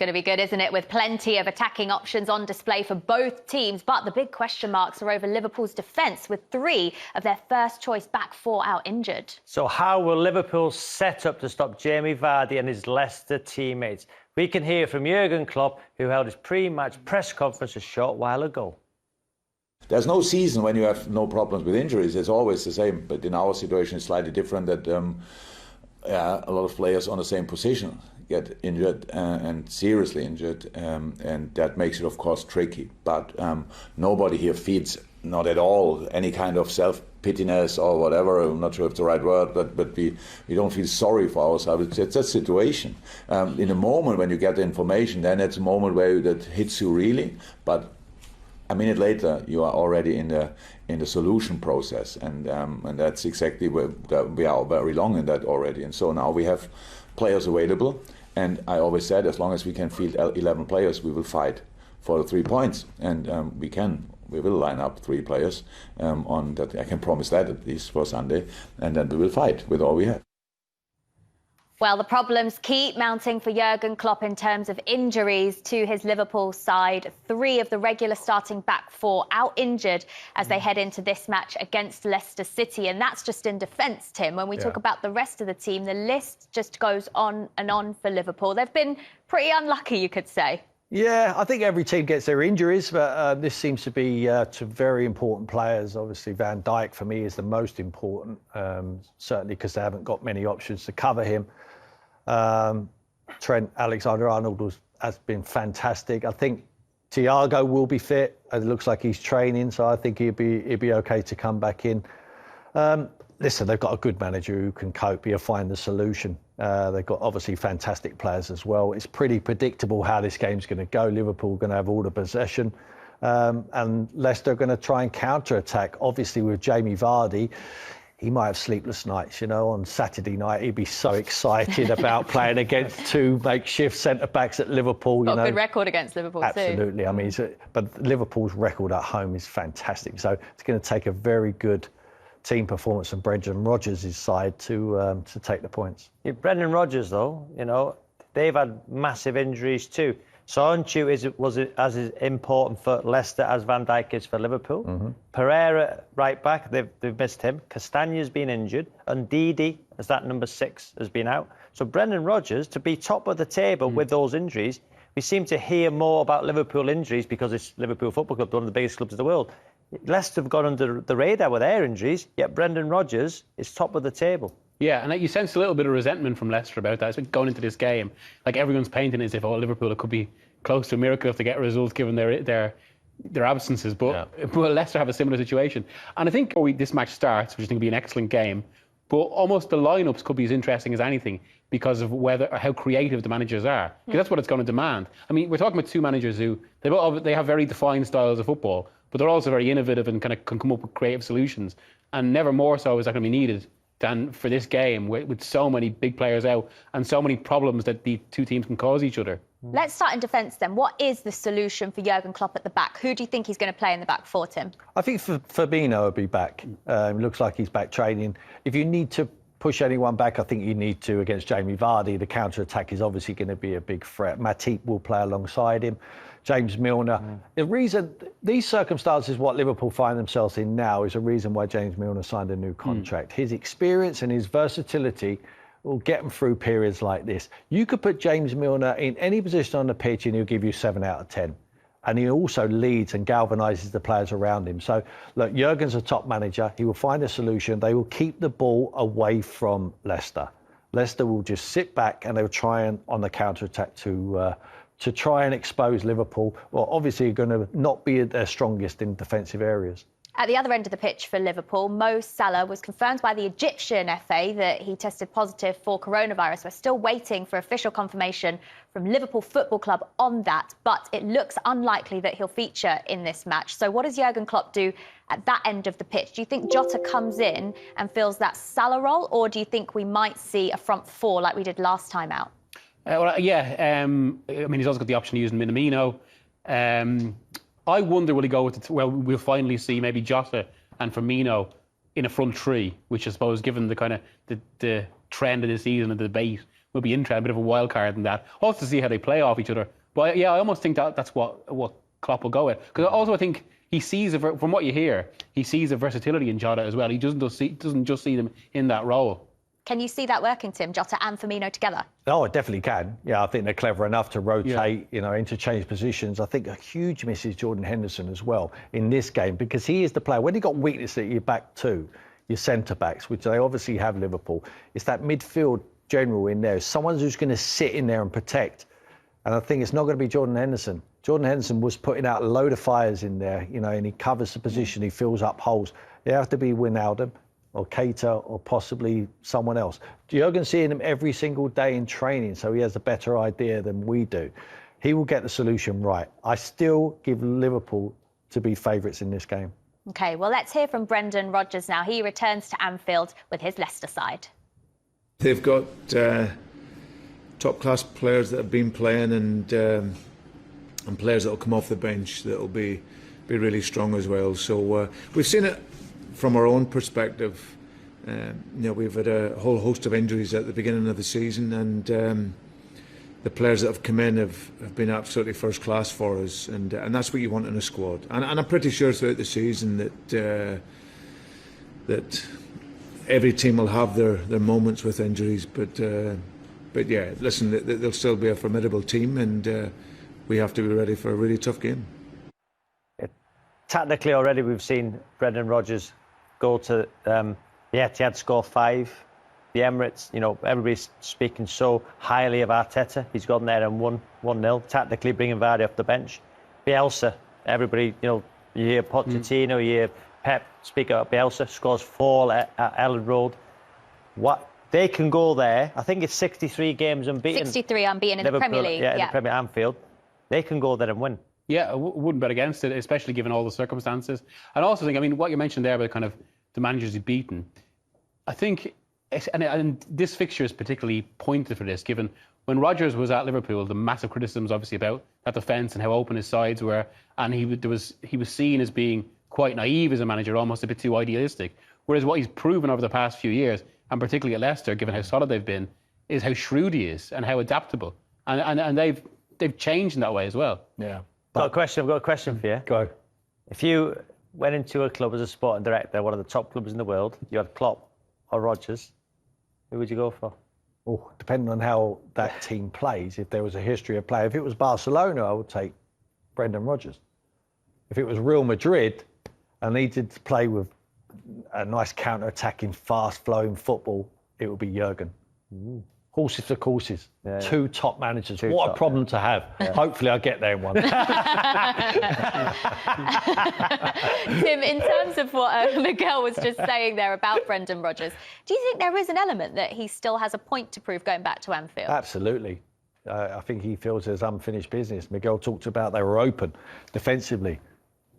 going to be good, isn't it? With plenty of attacking options on display for both teams. But the big question marks are over Liverpool's defence, with 3 of their first-choice back 4 out injured. So how will Liverpool set up to stop Jamie Vardy and his Leicester teammates? We can hear from Jurgen Klopp, who held his pre-match press conference a short while ago. There's no season when you have no problems with injuries. It's always the same. But in our situation, it's slightly different that a lot of players on the same position get injured and seriously injured, and that makes it, of course, tricky. But nobody here feels, not at all, any kind of self-pityness or whatever. I'm not sure if it's the right word, but we don't feel sorry for ourselves. It's a situation. In a moment when you get the information, then it's a moment where that hits you really. But a minute later, you are already in the solution process, and that's exactly where we are very long in that already. And so now we have players available, and I always said, as long as we can field 11 players, we will fight for the 3 points, and we will line up 3 players on that. I can promise that at least for Sunday, and then we will fight with all we have. Well, the problems keep mounting for Jurgen Klopp in terms of injuries to his Liverpool side. 3 of the regular starting back 4 out injured as they head into this match against Leicester City. And that's just in defence, Tim. When we talk about the rest of the team, the list just goes on and on for Liverpool. They've been pretty unlucky, you could say. Yeah, I think every team gets their injuries, but this seems to be to very important players. Obviously, Van Dijk, for me, is the most important, certainly because they haven't got many options to cover him. Trent Alexander-Arnold has been fantastic. I think Thiago will be fit. It looks like he's training, so I think he'd be okay to come back in. Listen, they've got a good manager who can cope. He'll find the solution. They've got obviously fantastic players as well. It's pretty predictable how this game's going to go. Liverpool are going to have all the possession, and Leicester are going to try and counter-attack. Obviously, with Jamie Vardy, he might have sleepless nights, on Saturday night. He'd be so excited about playing against 2 makeshift centre-backs at Liverpool. Got a good record against Liverpool, Absolutely. too. I mean, but Liverpool's record at home is fantastic. So it's going to take a very good team performance from Brendan Rodgers' side to take the points. Yeah, Brendan Rodgers, though, they've had massive injuries too. Soyuncu was as important for Leicester as Van Dijk is for Liverpool. Mm-hmm. Pereira, right back, they've missed him. Castagne's been injured. And Didi, as that number 6, has been out. So Brendan Rodgers, to be top of the table with those injuries, we seem to hear more about Liverpool injuries because it's Liverpool Football Club, one of the biggest clubs in the world. Leicester have gone under the radar with their injuries, yet Brendan Rodgers is top of the table. Yeah, and you sense a little bit of resentment from Leicester about that. It's going into this game, like everyone's painting as if, Liverpool, it could be close to a miracle if they get results given their absences. But Leicester have a similar situation. And I think this match starts, which I think will be an excellent game, but almost the lineups could be as interesting as anything because of how creative the managers are. Because that's what it's going to demand. I mean, we're talking about 2 managers who they have very defined styles of football, but they're also very innovative and kind of can come up with creative solutions. And never more so is that going to be needed than for this game with so many big players out and so many problems that the 2 teams can cause each other. Let's start in defence then. What is the solution for Jurgen Klopp at the back? Who do you think he's going to play in the back 4, Tim? I think Fabinho will be back. Looks like he's back training. If you need to push anyone back, I think you need to against Jamie Vardy. The counter-attack is obviously going to be a big threat. Matip will play alongside him. James Milner. The reason, these circumstances, what Liverpool find themselves in now, is a reason why James Milner signed a new contract. His experience and his versatility will get him through periods like this. You could put James Milner in any position on the pitch and he'll give you 7 out of 10. And he also leads and galvanises the players around him. So, look, Jurgen's a top manager. He will find a solution. They will keep the ball away from Leicester. Leicester will just sit back and they'll try and, on the counter-attack, to try and expose Liverpool. Well, obviously, going to not be at their strongest in defensive areas. At the other end of the pitch for Liverpool, Mo Salah was confirmed by the Egyptian FA that he tested positive for coronavirus. We're still waiting for official confirmation from Liverpool Football Club on that, but it looks unlikely that he'll feature in this match. So what does Jurgen Klopp do at that end of the pitch? Do you think Jota comes in and fills that Salah role, or do you think we might see a front 4 like we did last time out? I mean, he's also got the option of using Minamino. I wonder, will he go with it? Well, we'll finally see maybe Jota and Firmino in a front 3, which I suppose, given the kind of the trend of the season and the debate, will be interesting, a bit of a wild card in that. Also to see how they play off each other. But yeah, I almost think that's what Klopp will go with. Because also I think he sees, from what you hear, he sees a versatility in Jota as well. He doesn't just see them in that role. Can you see that working, Tim? Jota and Firmino together? Oh, it definitely can. Yeah, I think they're clever enough to rotate, interchange positions. I think a huge miss is Jordan Henderson as well in this game, because he is the player. When you got weakness at your back two, your centre-backs, which they obviously have Liverpool, it's that midfield general in there. Someone who's going to sit in there and protect. And I think it's not going to be Jordan Henderson. Jordan Henderson was putting out a load of fires in there, and he covers the position, he fills up holes. They have to be Wijnaldum or Keita or possibly someone else. Jurgen's seeing him every single day in training, so he has a better idea than we do. He will get the solution right. I still give Liverpool to be favourites in this game. OK, well, let's hear from Brendan Rodgers now. He returns to Anfield with his Leicester side. They've got top-class players that have been playing and players that will come off the bench that will be really strong as well. So we've seen it from our own perspective. We've had a whole host of injuries at the beginning of the season, and the players that have come in have been absolutely first class for us, and that's what you want in a squad. And I'm pretty sure throughout the season that every team will have their moments with injuries, but yeah, listen, they'll still be a formidable team, and we have to be ready for a really tough game. Tactically, already we've seen Brendan Rodgers go to the Etihad, score 5. The Emirates, everybody's speaking so highly of Arteta. He's gone there and won 1-0. Tactically, bringing Vardy off the bench. Bielsa, everybody, you hear Pochettino, you hear Pep speak about Bielsa, scores 4 at Elland Road. What they can go there, I think it's 63 games unbeaten. 63 unbeaten in Liverpool, the Premier League. Yeah, in the Premier Anfield. They can go there and win. Yeah, I wouldn't bet against it, especially given all the circumstances. And also think, what you mentioned there about kind of the managers he's beaten, I think, and this fixture is particularly pointed for this, given when Rodgers was at Liverpool, the massive criticisms obviously about that defence and how open his sides were, and he was seen as being quite naive as a manager, almost a bit too idealistic. Whereas what he's proven over the past few years, and particularly at Leicester, given how solid they've been, is how shrewd he is and how adaptable, and they've changed in that way as well. Yeah. I've got a question for you. Go. If you went into a club as a sporting director, one of the top clubs in the world, you had Klopp or Rodgers, who would you go for? Oh, depending on how that team plays, if there was a history of play. If it was Barcelona, I would take Brendan Rodgers. If it was Real Madrid and needed to play with a nice counter-attacking, fast-flowing football, it would be Jurgen. Horses for courses. Yeah. 2 top managers. What a problem to have. Yeah. Hopefully I get there in one. Tim, in terms of what Miguel was just saying there about Brendan Rodgers, do you think there is an element that he still has a point to prove going back to Anfield? Absolutely. I think he feels there's unfinished business. Miguel talked about they were open defensively.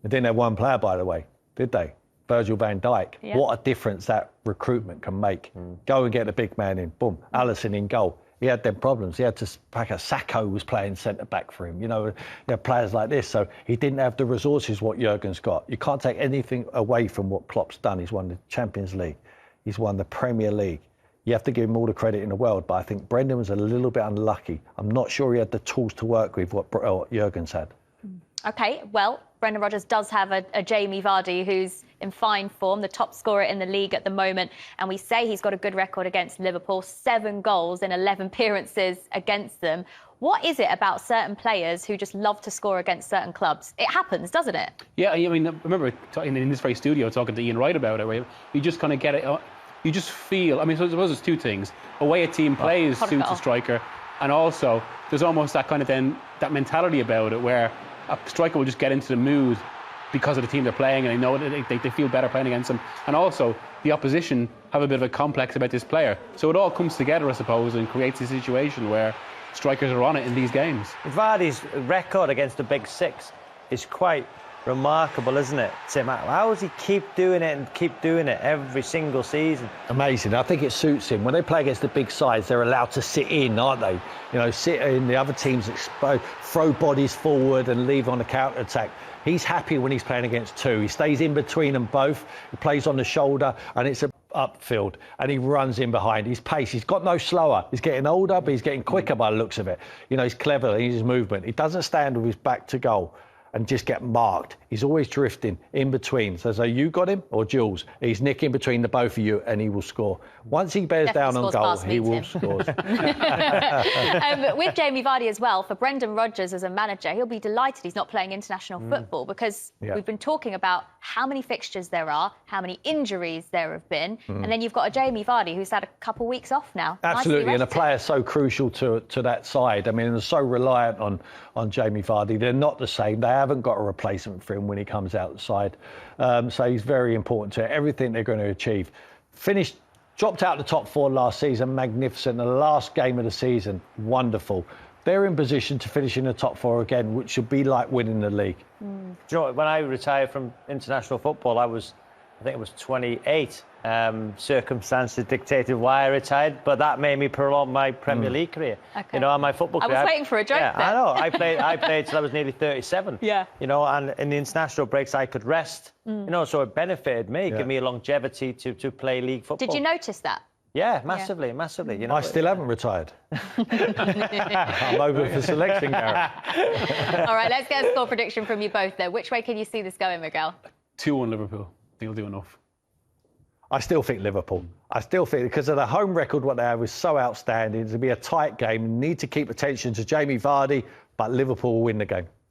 They didn't have one player, by the way, did they? Virgil van Dijk. Yeah. What a difference that recruitment can make. Go and get the big man in. Boom. Alisson in goal. He had them problems. He had to pack a Sacco was playing centre-back for him. Players like this. So he didn't have the resources what Jurgen's got. You can't take anything away from what Klopp's done. He's won the Champions League. He's won the Premier League. You have to give him all the credit in the world. But I think Brendan was a little bit unlucky. I'm not sure he had the tools to work with what Jurgen's had. OK, well, Brendan Rodgers does have a Jamie Vardy who's in fine form, the top scorer in the league at the moment. And we say he's got a good record against Liverpool, 7 goals in 11 appearances against them. What is it about certain players who just love to score against certain clubs? It happens, doesn't it? Yeah, I remember in this very studio talking to Ian Wright about it, where you just kind of get it. You just feel, so I suppose there's 2 things. A way a team plays suits a striker, and also there's almost that kind of that mentality about it where a striker will just get into the mood because of the team they're playing, and they know that they feel better playing against them. And also, the opposition have a bit of a complex about this player. So it all comes together, I suppose, and creates a situation where strikers are on it in these games. Vardy's record against the Big 6 is quite remarkable, isn't it, Tim? How does he keep doing it every single season? Amazing. I think it suits him. When they play against the big sides, they're allowed to sit in, aren't they? Sit in, the other teams expose, throw bodies forward and leave on the counter-attack. He's happy when he's playing against 2. He stays in between them both. He plays on the shoulder, and it's a upfield, and he runs in behind. His pace, he's got no slower. He's getting older, but he's getting quicker by the looks of it. You know, he's clever in his movement. He doesn't stand with his back to goal and just get marked. He's always drifting in between. So you got him or Jules? He's nicking between the both of you and he will score. Once he bears down on goal, he will score. With Jamie Vardy as well, for Brendan Rodgers as a manager, he'll be delighted he's not playing international football because we've been talking about how many fixtures there are, how many injuries there have been, and then you've got a Jamie Vardy who's had a couple of weeks off now. Absolutely, and a player so crucial to that side. I mean, they're so reliant on Jamie Vardy. They're not the same. They haven't got a replacement for him when he comes outside. So he's very important to everything they're going to achieve. Dropped out the top 4 last season, magnificent. The last game of the season, wonderful. They're in position to finish in the top 4 again, which should be like winning the league. Do you know what? When I retired from international football, I think it was 28. Circumstances dictated why I retired, but that made me prolong my Premier League career. Okay. You know, and my football career. I was waiting for a joke there. I know. I played till I was nearly 37. Yeah. You know, and in the international breaks I could rest. You know, so it benefited me, give me a longevity to play league football. Did you notice that? Yeah, massively. You know, I still haven't retired. I'm over for selection, Gareth. All right, let's get a score prediction from you both there. Which way can you see this going, Miguel? 2-1 Liverpool. They'll do enough. I still think Liverpool. I still think because of the home record, what they have is so outstanding. It'll be a tight game. Need to keep attention to Jamie Vardy, but Liverpool will win the game.